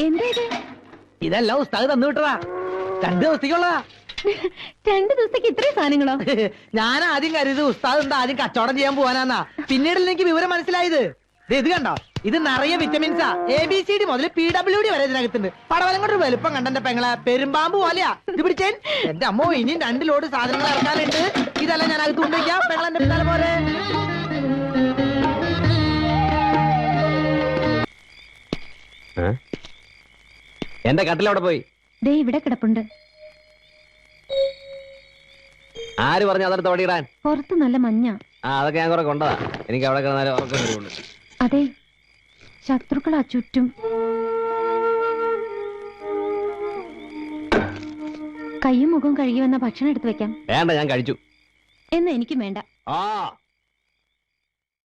എന്താ ഇത്? ഇതല്ല ഉസ്താദ് തന്നു വിട്ടതാ. 2 ദിവസത്തേക്കുള്ളതാ. 2 ദിവസത്തേക്ക് ഇത്രയും സാധനങ്ങളോ? ഞാൻ ആദ്യം കരുത് ഉസ്താദ് എന്താ ആദ്യം കച്ചവടം ചെയ്യാൻ പോവാനാന്നാ. പിന്നീട് എനിക്ക് വിവരം മനസ്സിലായത്. ഇത് കണ്ടോ, ഇത് നിറയെ വിറ്റമിൻസാ. ABCD മുതൽ PWD വരെ ഇതിനകത്തുണ്ട്. പടവലം കൊണ്ട് വലുപ്പം കണ്ടെന്റെ പെങ്ങളെ പെരുമ്പാമ്പ് പോലെയാ. ഇത് പിടിച്ചേൻ എന്റെ അമ്മോ, ഇനിയും 2 ലോഡ് സാധനങ്ങൾ ഇറക്കാനുണ്ട്. ഇതെല്ലാം ഞാൻ അകത്ത് കൊണ്ടുവയ്ക്കാം. പെങ്ങളെന്റെ പിന്നാലെ പോലെ. എന്റെ കട്ടിലവിടെ പോയി. ദേ ഇവിടെ കിടപ്പുണ്ട്. ആര് പറഞ്ഞു അതെടുത്ത് ഓടിയിടാൻ? പുറത്ത് നല്ല മഞ്ഞ. അതൊക്കെ ഞാൻ കുറെ കൊണ്ടതാ. എനിക്ക് അവിടെ കിടന്നാലും ഉറക്കം വരുള്ളൂ. അതെ, ശത്രുക്കളാ ചുറ്റും. കയ്യും മുഖവും കഴുകി വന്ന ഭക്ഷണം എടുത്തു വെക്കാം. വേണ്ട, ഞാൻ കഴിച്ചു. എന്ന് എനിക്കും വേണ്ട. ആ